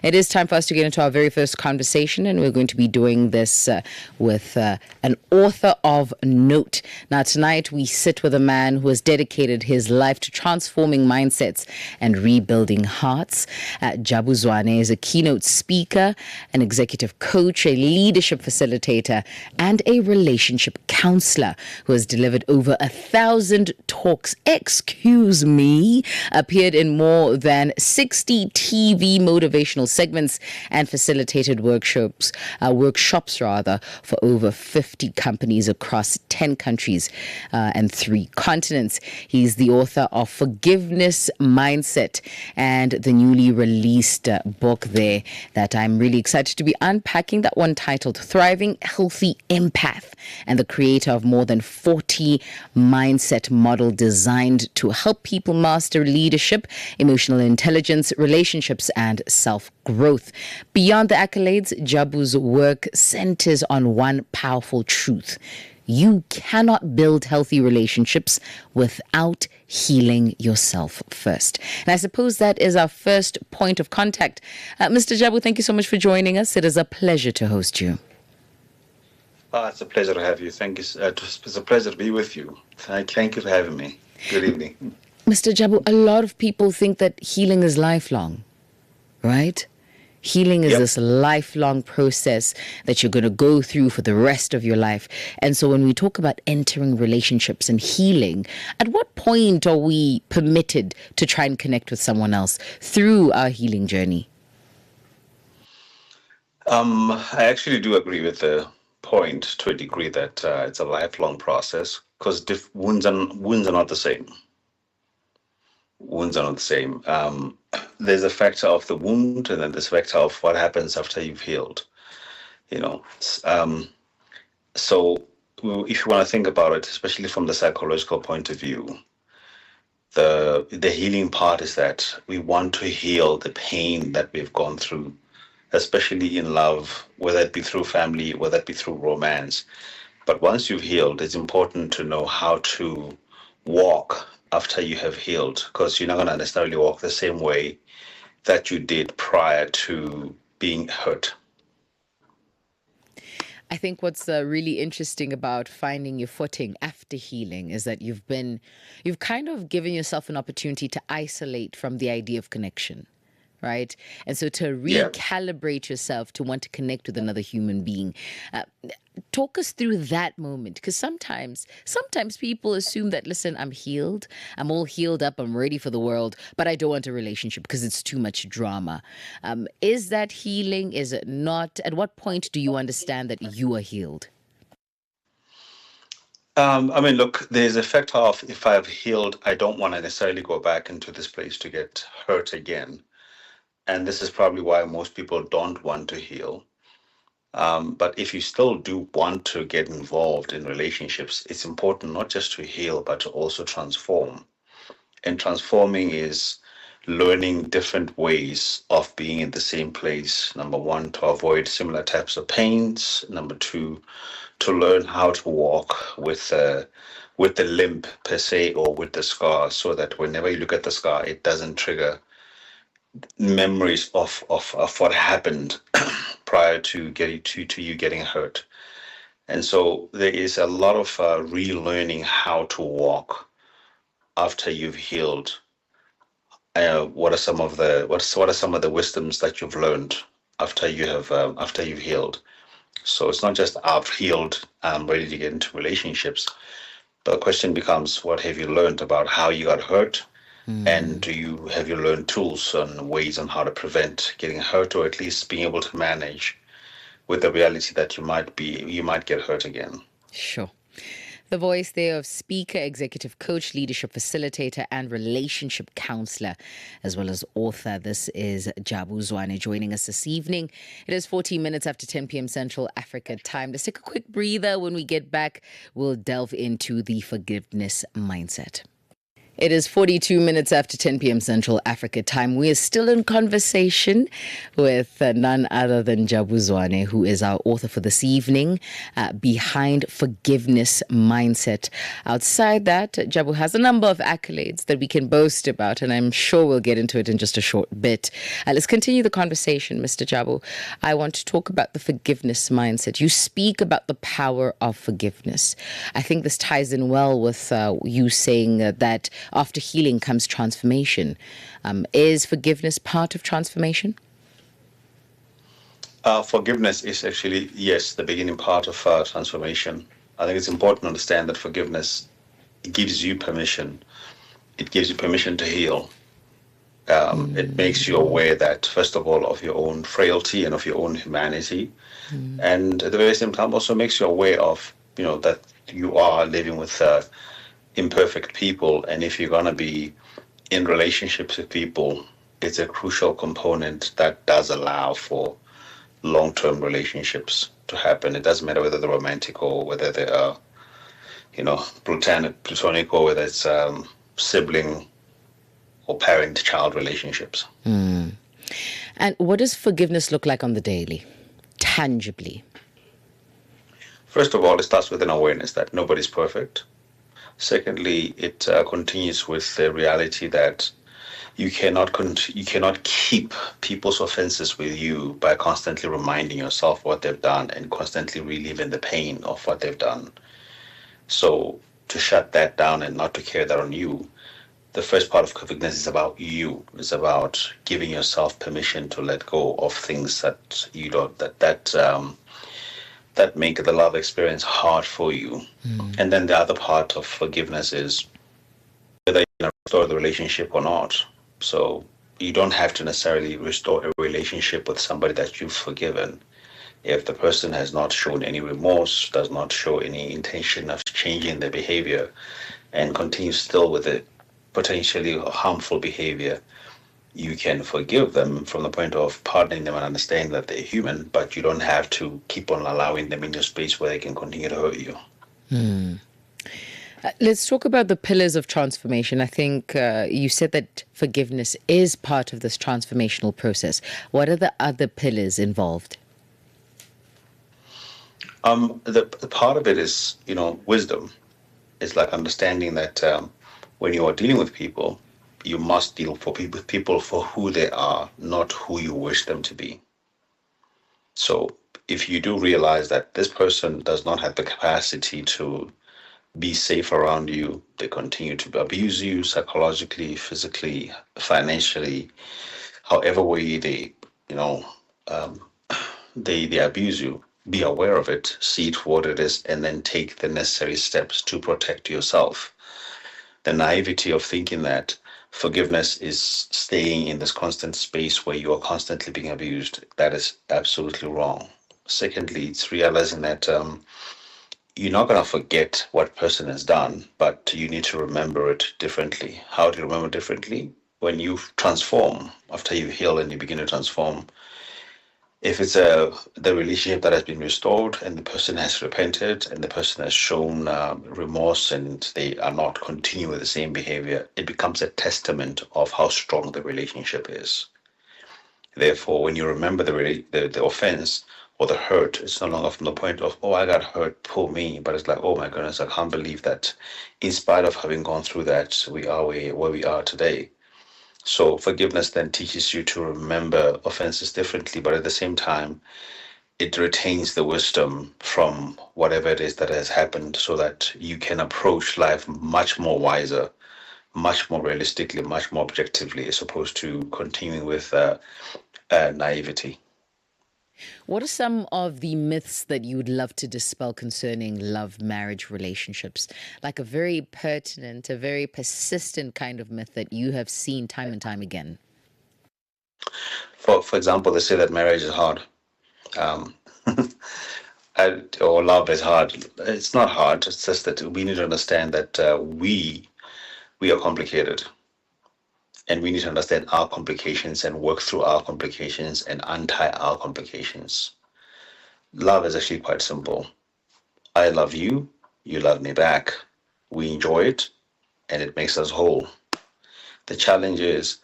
It is time for us to get into our very first conversation, and we're going to be doing this with an author of note. Now, tonight we sit with a man who has dedicated his life to transforming mindsets and rebuilding hearts. Jabu Zwane is a keynote speaker, an executive coach, a leadership facilitator, and a relationship counselor who has delivered over 1,000 talks, appeared in more than 60 TV motivational segments and facilitated workshops for over 50 companies across 10 countries and 3 continents. He's the author of Forgiveness Mindset and the newly released book there that I'm really excited to be unpacking, that one titled Thriving Healthy Empath, and the creator of more than 40 mindset model designed to help people master leadership, emotional intelligence, relationships, and self-growth. Beyond the accolades, Jabu's work centers on one powerful truth. You cannot build healthy relationships without healing yourself first. And I suppose that is our first point of contact. Mr. Jabu, thank you so much for joining us. It is a pleasure to host you. It's a pleasure to have you. Thank you. It's a pleasure to be with you. Thank you for having me. Good evening. Mr. Jabu, a lot of people think that healing is lifelong, right? Healing is this lifelong process that you're going to go through for the rest of your life. And so when we talk about entering relationships and healing, at what point are we permitted to try and connect with someone else through our healing journey? I actually do agree with the point to a degree that it's a lifelong process because wounds are not the same. Wounds are not the same. There's a factor of the wound, and then there's a factor of what happens after you've healed. So if you want to think about it, especially from the psychological point of view, the healing part is that we want to heal the pain that we've gone through, especially in love, whether it be through family, whether it be through romance. But once you've healed, it's important to know how to walk after you have healed, because you're not going to necessarily walk the same way that you did prior to being hurt. I think what's really interesting about finding your footing after healing is that you've kind of given yourself an opportunity to isolate from the idea of connection, right? And so to recalibrate yourself to want to connect with another human being. Talk us through that moment, because sometimes people assume that, listen, I'm healed, I'm all healed up, I'm ready for the world, but I don't want a relationship because it's too much drama. Is that healing? Is it not? At what point do you understand that you are healed? Look, there's a factor of if I've healed, I don't want to necessarily go back into this place to get hurt again. And this is probably why most people don't want to heal. But if you still do want to get involved in relationships, it's important not just to heal, but to also transform. And transforming is learning different ways of being in the same place. Number one, to avoid similar types of pains. Number two, to learn how to walk with the limp per se, or with the scar, so that whenever you look at the scar, it doesn't trigger memories of what happened prior to you getting hurt. And so there is a lot of relearning how to walk after you've healed. What are some of the wisdoms that you've learned after you've healed? So it's not just I've healed, I'm ready to get into relationships, but the question becomes, what have you learned about how you got hurt? And have you learned tools and ways on how to prevent getting hurt, or at least being able to manage with the reality that you might get hurt again? Sure. The voice there of speaker, executive coach, leadership facilitator, and relationship counselor, as well as author. This is Jabu Zwane joining us this evening. It is 14 minutes after 10 p.m. Central Africa time. Let's take a quick breather. When we get back, we'll delve into the forgiveness mindset. It is 42 minutes after 10 p.m. Central Africa time. We are still in conversation with none other than Jabu Zwane, who is our author for this evening, Behind Forgiveness Mindset. Outside that, Jabu has a number of accolades that we can boast about, and I'm sure we'll get into it in just a short bit. Let's continue the conversation, Mr. Jabu. I want to talk about the forgiveness mindset. You speak about the power of forgiveness. I think this ties in well with you saying that after healing comes transformation. Is forgiveness part of transformation? Forgiveness is actually, yes, the beginning part of transformation. I think it's important to understand that forgiveness gives you permission. It gives you permission to heal. It makes you aware that, first of all, of your own frailty and of your own humanity. And at the very same time, also makes you aware of, that you are living with imperfect people. And if you're going to be in relationships with people, it's a crucial component that does allow for long-term relationships to happen. It doesn't matter whether they're romantic or whether they are, platonic, or whether it's sibling or parent-child relationships. And what does forgiveness look like on the daily, tangibly? First of all, it starts with an awareness that nobody's perfect. Secondly, it continues with the reality that you cannot keep people's offenses with you by constantly reminding yourself what they've done and constantly reliving the pain of what they've done. So to shut that down and not to carry that on you, the first part of forgiveness is about you. It's about giving yourself permission to let go of things that you don't that make the love experience hard for you. And then the other part of forgiveness is whether you're going to restore the relationship or not. So you don't have to necessarily restore a relationship with somebody that you've forgiven. If the person has not shown any remorse, does not show any intention of changing their behavior, and continues still with the potentially harmful behavior, you can forgive them from the point of pardoning them and understanding that they're human, but you don't have to keep on allowing them in your space where they can continue to hurt you. Let's talk about the pillars of transformation. I think you said that forgiveness is part of this transformational process. What are the other pillars involved? The part of it is, wisdom. It's like understanding that when you are dealing with people, you must deal with people for who they are, not who you wish them to be. So if you do realize that this person does not have the capacity to be safe around you, they continue to abuse you psychologically, physically, financially, however way they abuse you, be aware of it, see it for what it is, and then take the necessary steps to protect yourself. The naivety of thinking that forgiveness is staying in this constant space where you are constantly being abused, that is absolutely wrong. Secondly, it's realizing that you're not going to forget what person has done, but you need to remember it differently. How do you remember differently? When you transform, after you heal and you begin to transform, if it's the relationship that has been restored and the person has repented and the person has shown remorse and they are not continuing with the same behavior, it becomes a testament of how strong the relationship is. Therefore, when you remember the offense or the hurt, it's no longer from the point of, oh, I got hurt, poor me, but it's like, oh my goodness, I can't believe that in spite of having gone through that, we are where we are today. So forgiveness then teaches you to remember offenses differently, but at the same time, it retains the wisdom from whatever it is that has happened so that you can approach life much more wiser, much more realistically, much more objectively, as opposed to continuing with naivety. What are some of the myths that you would love to dispel concerning love, marriage, relationships? Like a very pertinent, a very persistent kind of myth that you have seen time and time again. For example, they say that marriage is hard. Or love is hard. It's not hard. It's just that we need to understand that we are complicated. And we need to understand our complications and work through our complications and untie our complications. Love is actually quite simple. I love you, you love me back. We enjoy it, and it makes us whole. The challenge is,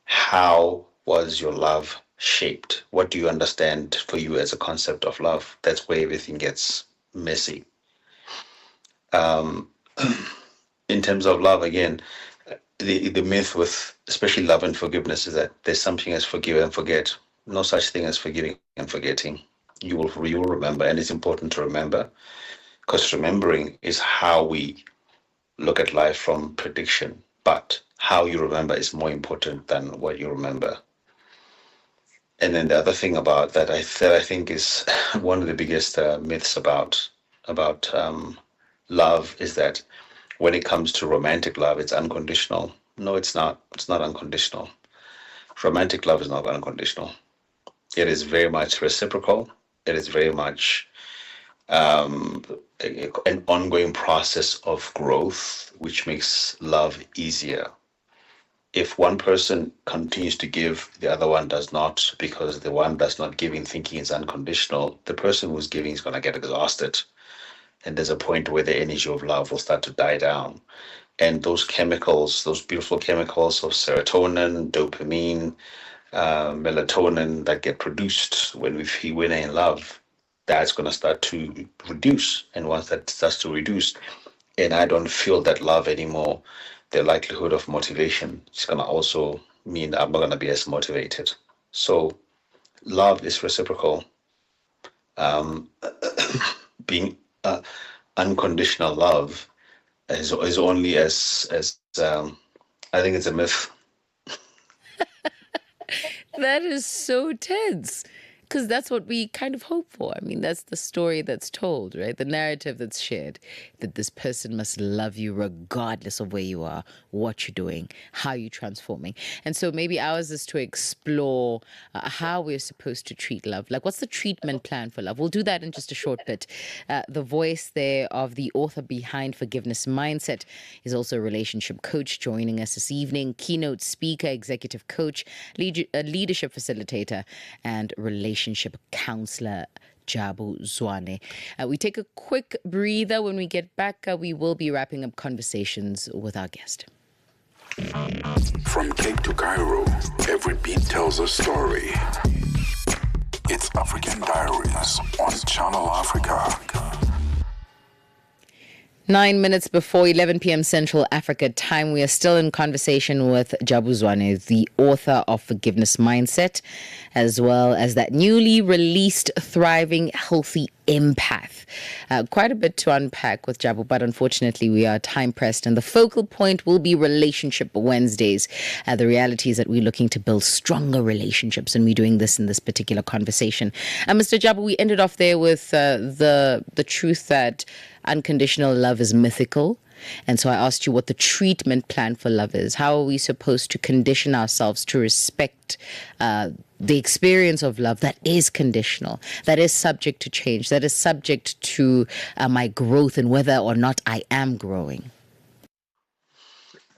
how was your love shaped? What do you understand for you as a concept of love? That's where everything gets messy. Um, in terms of love, again, the myth with especially love and forgiveness is that there's something as forgive and forget. No such thing as forgiving and forgetting. You will remember, and it's important to remember, because remembering is how we look at life from prediction. But how you remember is more important than what you remember. And then the other thing about that I think is one of the biggest myths about love is that when it comes to romantic love, it's unconditional. No, it's not. It's not unconditional. Romantic love is not unconditional. It is very much reciprocal. It is very much an ongoing process of growth, which makes love easier. If one person continues to give, the other one does not, because the one that's not giving, thinking it's unconditional, the person who's giving is going to get exhausted. And there's a point where the energy of love will start to die down. And those chemicals, those beautiful chemicals of serotonin, dopamine, melatonin that get produced when we feel we're in love, that's going to start to reduce. And once that starts to reduce, and I don't feel that love anymore, the likelihood of motivation is going to also mean I'm not going to be as motivated. So love is reciprocal. Um, being unconditional love is only as I think it's a myth. That is so tense because that's what we kind of hope for. I mean, that's the story that's told, right? The narrative that's shared that this person must love you regardless of where you are, what you're doing, how you're transforming. And so maybe ours is to explore how we're supposed to treat love. Like, what's the treatment plan for love? We'll do that in just a short bit. The voice there of the author behind Forgiveness Mindset is also a relationship coach joining us this evening, keynote speaker, executive coach, leadership facilitator, and relationship counselor Jabu Zwane. We take a quick breather. When we get back, we will be wrapping up conversations with our guest. From Cape to Cairo, every beat tells a story. It's African Diaries on Channel Africa. 9 minutes before 11 p.m. Central Africa time, we are still in conversation with Jabu Zwane, the author of Forgiveness Mindset, as well as that newly released Thriving Healthy Empath. Quite a bit to unpack with Jabu, but unfortunately we are time pressed, and the focal point will be Relationship Wednesdays. The reality is that we're looking to build stronger relationships, and we're doing this in this particular conversation. Mr. Jabu, we ended off there with the truth that unconditional love is mythical. And so I asked you what the treatment plan for love is. How are we supposed to condition ourselves to respect the experience of love that is conditional, that is subject to change, that is subject to my growth and whether or not I am growing?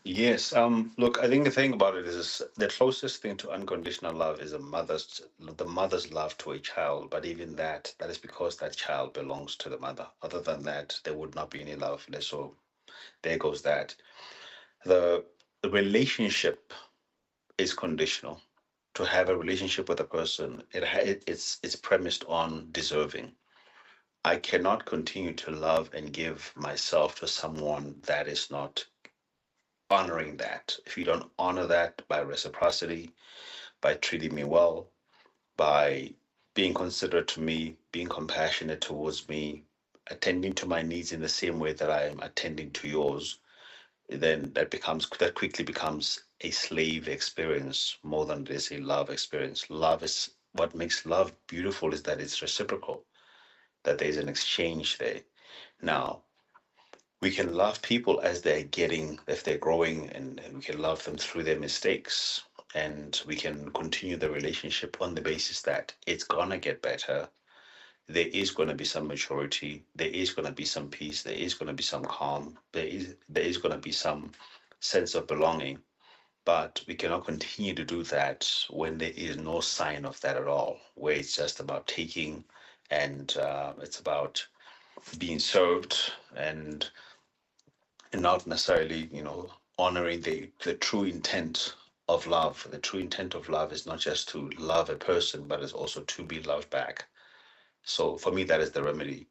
Yes. Look, I think the thing about it is the closest thing to unconditional love is the mother's love to a child. But even that is because that child belongs to the mother. Other than that, there would not be any love. So there goes that. The the relationship is conditional. To have a relationship with a person, it's premised on deserving. I cannot continue to love and give myself to someone that is not honoring that. If you don't honor that by reciprocity, by treating me well, by being considerate to me, being compassionate towards me, attending to my needs in the same way that I am attending to yours, then that quickly becomes a slave experience more than it is a love experience. Love is what makes love beautiful is that it's reciprocal, that there's an exchange there. Now, we can love people as they're getting, if they're growing, and we can love them through their mistakes. And we can continue the relationship on the basis that it's gonna get better. There is going to be some maturity. There is going to be some peace. There is going to be some calm. There is going to be some sense of belonging. But we cannot continue to do that when there is no sign of that at all, where it's just about taking, and it's about being served, and not necessarily, honoring the true intent of love. The true intent of love is not just to love a person, but it's also to be loved back. So for me, that is the remedy.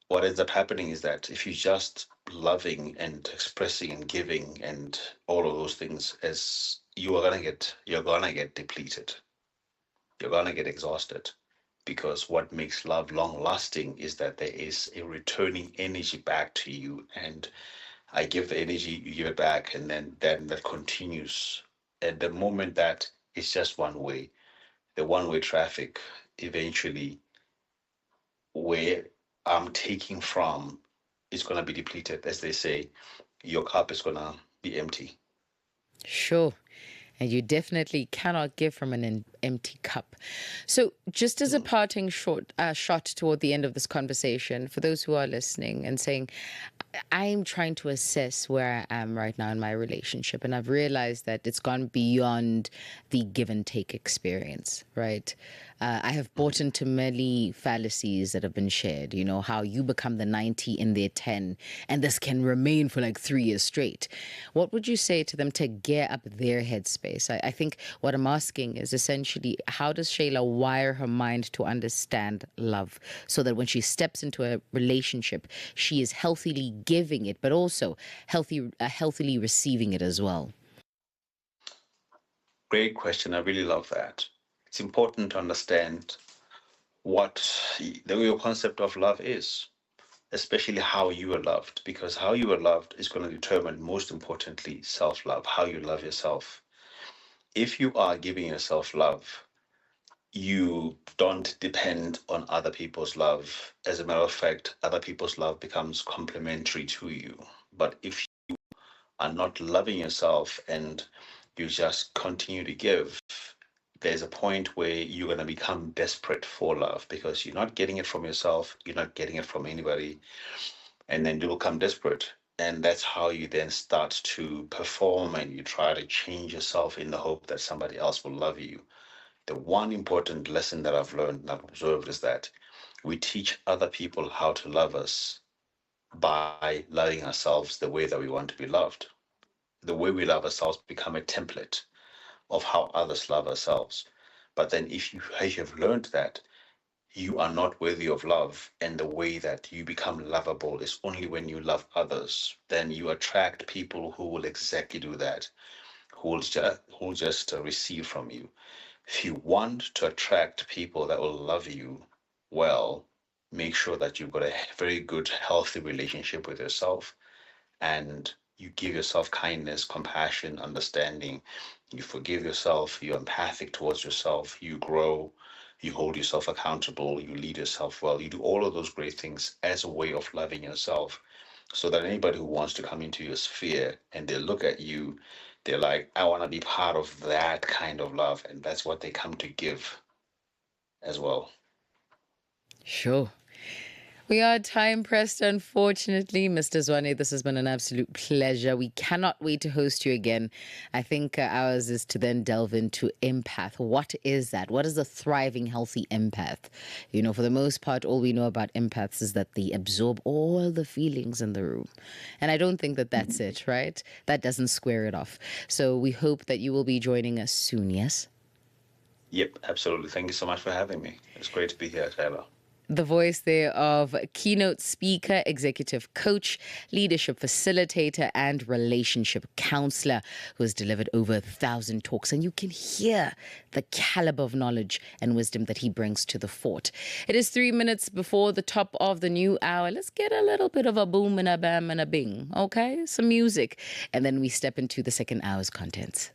What ends up happening is that if you're just loving and expressing and giving and all of those things, as you're gonna get depleted. You're gonna get exhausted, because what makes love long lasting is that there is a returning energy back to you, and I give the energy, you give it back, and then that continues. At the moment that it's just one way, the one way traffic, eventually where I'm taking from is going to be depleted. As they say, your cup is going to be empty. Sure. And you definitely cannot give from an empty cup. So, just as a parting shot toward the end of this conversation, for those who are listening and saying, I'm trying to assess where I am right now in my relationship, and I've realized that it's gone beyond the give and take experience, right? I have bought into many fallacies that have been shared, you know, how you become the 90 in their 10, and this can remain for like 3 years straight. What would you say to them to gear up their headspace? I think what I'm asking is essentially, how does Shayla wire her mind to understand love so that when she steps into a relationship, she is healthily giving it, but also healthily receiving it as well? Great question. I really love that. It's important to understand what your concept of love is, especially how you are loved, because how you are loved is going to determine, most importantly, self-love, how you love yourself. If you are giving yourself love, you don't depend on other people's love. As a matter of fact, other people's love becomes complementary to you. But if you are not loving yourself and you just continue to give, there's a point where you're going to become desperate for love, because you're not getting it from yourself, you're not getting it from anybody, and then you become desperate. And that's how you then start to perform, and you try to change yourself in the hope that somebody else will love you. The one important lesson that I've learned and I've observed is that we teach other people how to love us by loving ourselves the way that we want to be loved. The way we love ourselves become a template of how others love ourselves. But then if you have learned that you are not worthy of love, and the way that you become lovable is only when you love others, then you attract people who will exactly do that, who will just receive from you. If you want to attract people that will love you well, make sure that you've got a very good, healthy relationship with yourself, and you give yourself kindness, compassion, understanding. You forgive yourself, you're empathic towards yourself, you grow, you hold yourself accountable, you lead yourself well. You do all of those great things as a way of loving yourself, so that anybody who wants to come into your sphere and they look at you, they're like, I want to be part of that kind of love. And that's what they come to give as well. Sure. We are time pressed, unfortunately. Mr. Zwane, this has been an absolute pleasure. We cannot wait to host you again. I think ours is to then delve into empath. What is that? What is a thriving, healthy empath? You know, for the most part, all we know about empaths is that they absorb all the feelings in the room. And I don't think that that's it, right? That doesn't square it off. So we hope that you will be joining us soon, yes? Yep, absolutely. Thank you so much for having me. It's great to be here, Taylor. The voice there of keynote speaker, executive coach, leadership facilitator, and relationship counselor who has delivered over 1,000 talks. And you can hear the caliber of knowledge and wisdom that he brings to the fort. It is 3 minutes before the top of the new hour. Let's get a little bit of a boom and a bam and a bing, okay? Some music. And then we step into the second hour's contents.